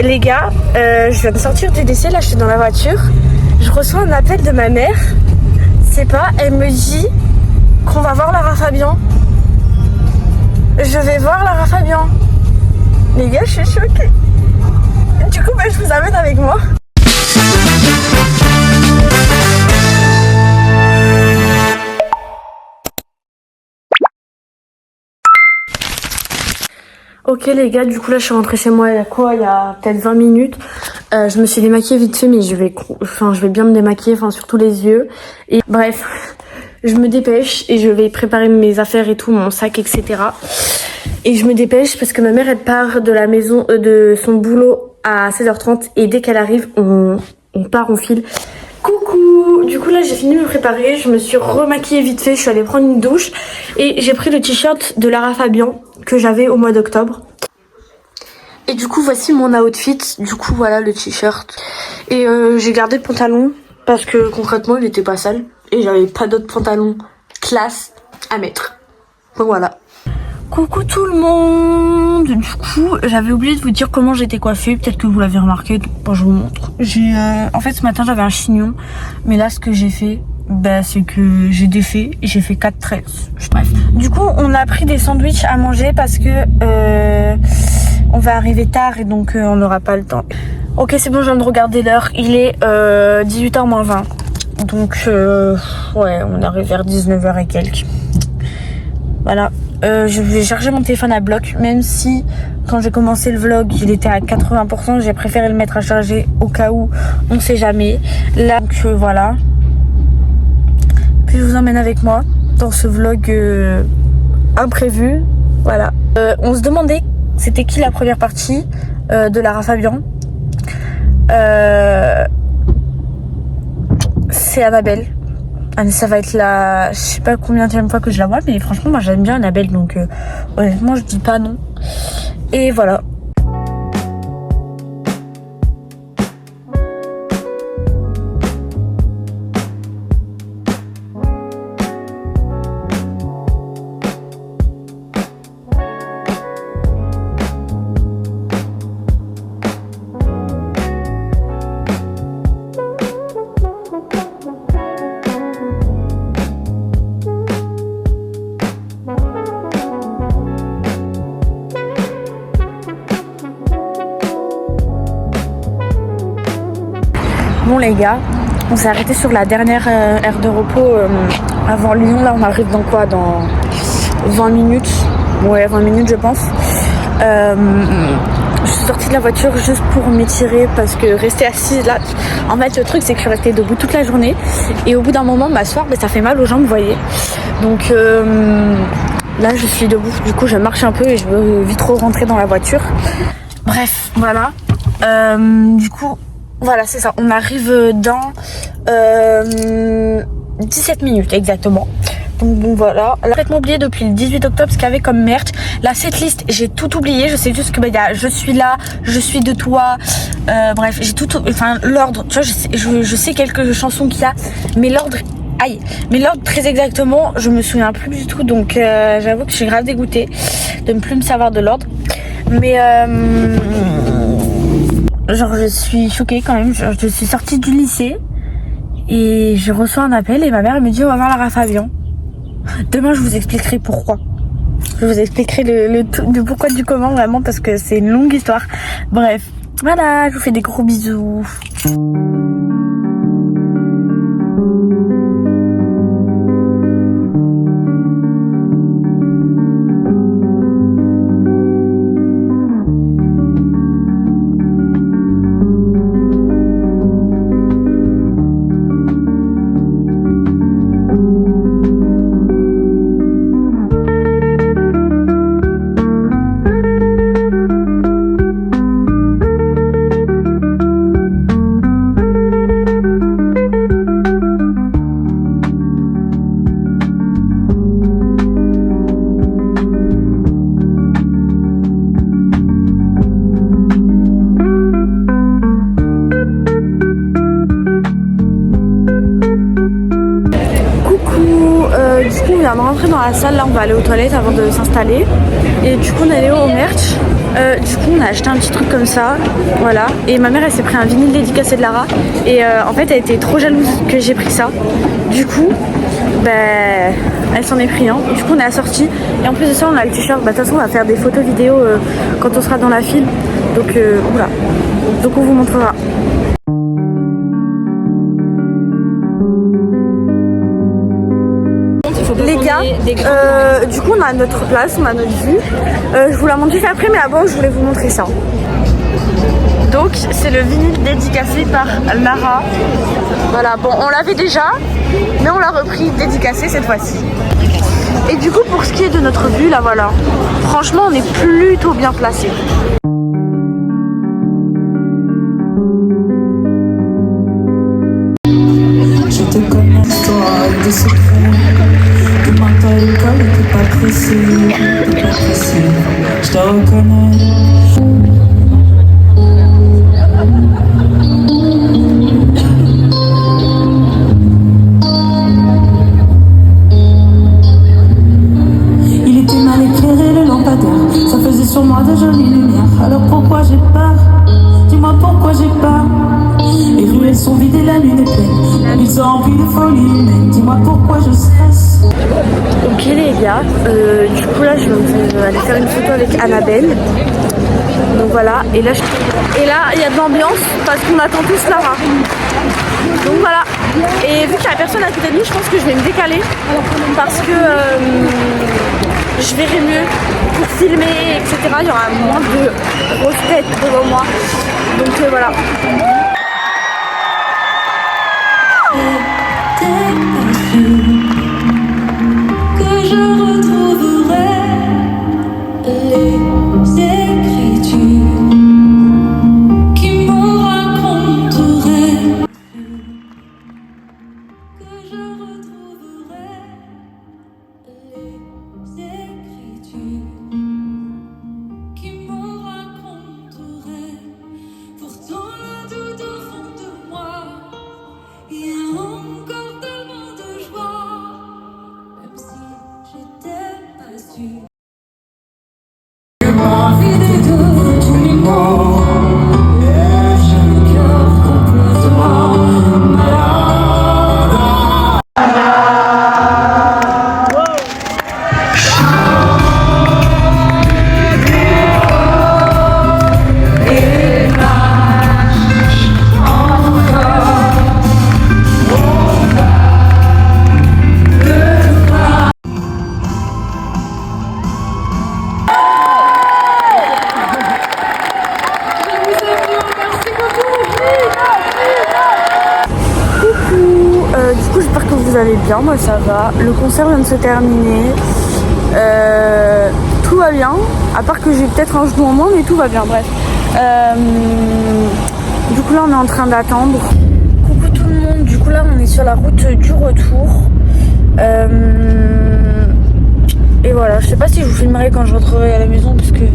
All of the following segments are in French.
Les gars, je viens de sortir du lycée, là je suis dans la voiture. Je reçois un appel de ma mère. C'est pas, elle me dit qu'on va voir Lara Fabian. Je vais voir Lara Fabian. Les gars, je suis choquée. Du coup, je vous amène avec moi. Ok les gars, du coup là je suis rentrée chez moi il y a quoi? Il y a peut-être 20 minutes. Je me suis démaquillée vite fait mais je vais bien me démaquiller, surtout les yeux. Et bref, je me dépêche et je vais préparer mes affaires et tout, mon sac, etc. Et je me dépêche parce que ma mère elle part de la maison, de son boulot à 16h30 et dès qu'elle arrive, on part, on file. Coucou! Du coup là j'ai fini de me préparer, je me suis remaquillée vite fait, je suis allée prendre une douche et j'ai pris le t-shirt de Lara Fabian que j'avais au mois d'octobre. Et du coup voici mon outfit, du coup voilà le t-shirt. Et j'ai gardé le pantalon parce que concrètement il était pas sale et j'avais pas d'autres pantalons classe à mettre. Donc voilà. Coucou tout le monde. Du coup j'avais oublié de vous dire comment j'étais coiffée, peut-être que vous l'avez remarqué, bon, je vous montre. En fait ce matin j'avais un chignon, mais là ce que j'ai fait, c'est que j'ai défait et j'ai fait 4 tresses. Bref. Du coup on a pris des sandwichs à manger parce que on va arriver tard et donc on n'aura pas le temps. Ok c'est bon, je viens de regarder l'heure, il est 18h moins 20. Donc ouais on arrive vers 19h et quelques. Voilà. Je vais charger mon téléphone à bloc, même si quand j'ai commencé le vlog il était à 80%, j'ai préféré le mettre à charger au cas où, on sait jamais. Là donc voilà. Puis je vous emmène avec moi dans ce vlog imprévu. Voilà. On se demandait c'était qui la première partie de Lara Fabian. C'est Annabelle. Ça va être la... Je sais pas combien de fois que je la vois, mais franchement moi j'aime bien Annabelle, donc honnêtement je dis pas non. Et voilà. Bon les gars, on s'est arrêté sur la dernière aire de repos avant Lyon. Là on arrive dans quoi? Dans 20 minutes. Ouais 20 minutes je pense. Je suis sortie de la voiture juste pour m'étirer parce que rester assise là, en fait le truc c'est que je suis restée debout toute la journée et au bout d'un moment m'asseoir ça fait mal aux jambes, vous voyez. Donc là je suis debout, du coup je marche un peu et je veux vite rentrer dans la voiture. Bref voilà. Du coup voilà, c'est ça. On arrive dans 17 minutes exactement. Donc bon voilà. J'ai complètement oublié depuis le 18 octobre ce qu'il y avait comme merch. La setlist, j'ai tout oublié. Je sais juste que y a je suis là, je suis de toi. Bref, j'ai tout. Enfin l'ordre. Tu vois, je sais quelques chansons qu'il y a, mais l'ordre. Aïe. Mais l'ordre très exactement, je me souviens plus du tout. Donc j'avoue que je suis grave dégoûtée de ne plus me savoir de l'ordre. Mais genre je suis choquée quand même, je suis sortie du lycée et je reçois un appel et ma mère me dit on va voir Lara Fabian. Demain je vous expliquerai pourquoi. Je vous expliquerai le pourquoi du comment vraiment parce que c'est une longue histoire. Bref, voilà, je vous fais des gros bisous. On vient de rentrer dans la salle, là on va aller aux toilettes avant de s'installer. Et du coup on est allé au merch. Du coup on a acheté un petit truc comme ça, voilà. Et ma mère elle s'est pris un vinyle dédicacé de Lara. Et en fait elle était trop jalouse que j'ai pris ça. Du coup, elle s'en est pris un. Du coup on est assortis. Et en plus de ça on a le t-shirt. De toute façon on va faire des photos vidéos quand on sera dans la file. Donc voilà. Donc on vous montrera. Les gars, du coup on a notre place, on a notre vue. Je vous la montre juste après, mais avant je voulais vous montrer ça. Donc c'est le vinyle dédicacé par Lara. Voilà, bon on l'avait déjà, mais on l'a repris dédicacé cette fois-ci. Et du coup pour ce qui est de notre vue, là voilà, franchement on est plutôt bien placé. Je te connais, toi, de secret. Demain t'as l'école et t'es pas pressé, je te reconnais. Il était mal éclairé le lampadaire, ça faisait sur moi de jolies lumières. Alors pourquoi j'ai peur? Dis-moi pourquoi j'ai peur? Les ruelles sont vides et la lune est pleine, la nuit remplie de folie humaine. Dis-moi pourquoi je stresse. Ok les gars, du coup là je vais aller faire une photo avec Annabelle. Donc voilà, et là il y a de l'ambiance parce qu'on attend tous Lara. Donc voilà, et vu qu'il n'y a personne à côté de nous, je pense que je vais me décaler parce que je verrai mieux pour filmer, etc. Il y aura moins de grosses têtes devant moi. Donc voilà. Que je retrouverai les écritures qui me raconteraient. Que je retrouverai les écritures qui me raconteraient. Pourtant là tout au fond de moi, il y a encore tellement de joie, même si j'étais pas sûre. J'ai pas envie de tous les mots, et j'ai le cœur complètement malade. Du coup j'espère que vous allez bien, moi ça va. Le concert vient de se terminer. Tout va bien, à part que j'ai peut-être un genou en moins, mais tout va bien, bref. Du coup là on est en train d'attendre. Coucou tout le monde, du coup là on est sur la route du retour. Et voilà, je sais pas si je vous filmerai quand je rentrerai à la maison parce que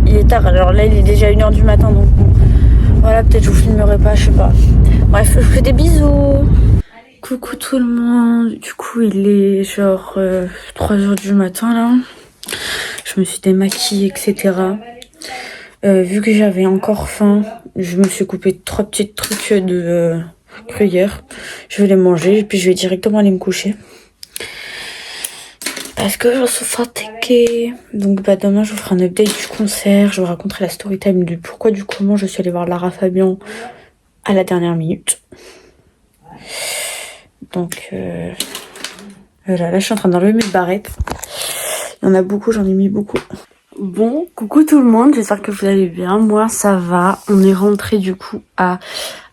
il est tard, alors là il est déjà 1h du matin donc bon. Voilà, peut-être je vous filmerai pas, je sais pas. Bref, je vous fais des bisous. Coucou tout le monde, du coup il est genre 3h du matin là. Je me suis démaquillée, etc. Vu que j'avais encore faim, je me suis coupé 3 petits trucs de gruyère. Je vais les manger et puis je vais directement aller me coucher. Parce que je suis fatiguée. Donc demain je vous ferai un update du concert. Je vous raconterai la story time du pourquoi du comment je suis allée voir Lara Fabian à la dernière minute. Donc voilà, là je suis en train d'enlever mes barrettes. Il y en a beaucoup, j'en ai mis beaucoup. Bon, coucou tout le monde, j'espère que vous allez bien. Moi ça va, on est rentré du coup à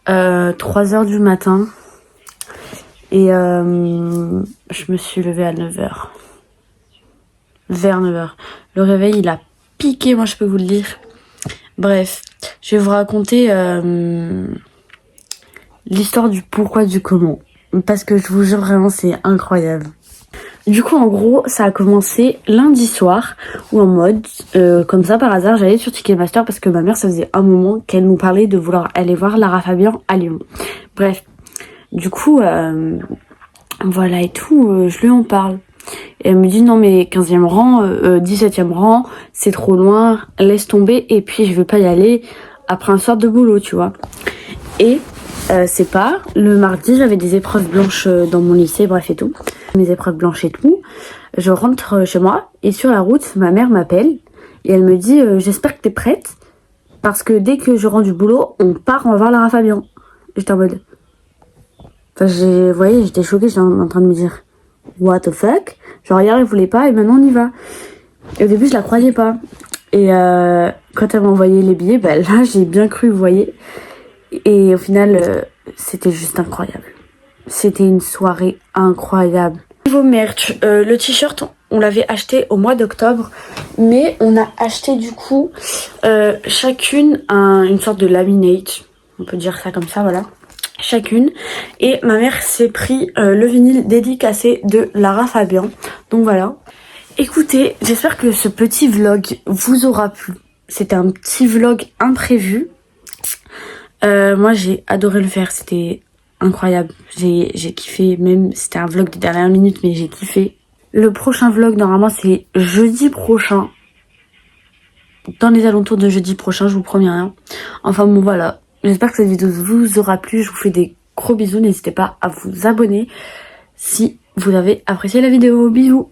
3h du matin. Et je me suis levée à 9h. Vers 9h. Le réveil il a piqué, moi je peux vous le dire. Bref, je vais vous raconter l'histoire du pourquoi du comment. Parce que je vous jure vraiment c'est incroyable. Du coup en gros ça a commencé lundi soir où en mode comme ça par hasard j'allais sur Ticketmaster parce que ma mère ça faisait un moment qu'elle nous parlait de vouloir aller voir Lara Fabian à Lyon. Bref, du coup voilà et tout, je lui en parle. Et elle me dit non mais 15e rang, 17e rang, c'est trop loin, laisse tomber et puis je veux pas y aller après un soir de boulot, tu vois. Et c'est pas, le mardi j'avais des épreuves blanches dans mon lycée, bref et tout. Mes épreuves blanches et tout. Je rentre chez moi et sur la route, ma mère m'appelle et elle me dit j'espère que t'es prête parce que dès que je rentre du boulot, on part, on va voir Lara Fabian. J'étais en mode... Enfin, vous voyez, j'étais choquée, j'étais en train de me dire what the fuck? Genre hier elle voulait pas et maintenant on y va. Et au début je la croyais pas. Et quand elle m'a envoyé les billets, bah là j'ai bien cru, vous voyez. Et au final, c'était juste incroyable. C'était une soirée incroyable. Niveau merch, le t-shirt, on l'avait acheté au mois d'octobre, mais on a acheté du coup chacune une sorte de laminate, on peut dire ça comme ça, voilà. Chacune. Et ma mère s'est pris le vinyle dédicacé de Lara Fabian. Donc voilà. Écoutez, j'espère que ce petit vlog vous aura plu. C'était un petit vlog imprévu. Moi j'ai adoré le faire, c'était incroyable. J'ai kiffé, même c'était un vlog de dernière minute, mais j'ai kiffé. Le prochain vlog normalement c'est jeudi prochain. Dans les alentours de jeudi prochain, je vous promets rien. Enfin bon voilà. J'espère que cette vidéo vous aura plu. Je vous fais des gros bisous. N'hésitez pas à vous abonner si vous avez apprécié la vidéo. Bisous.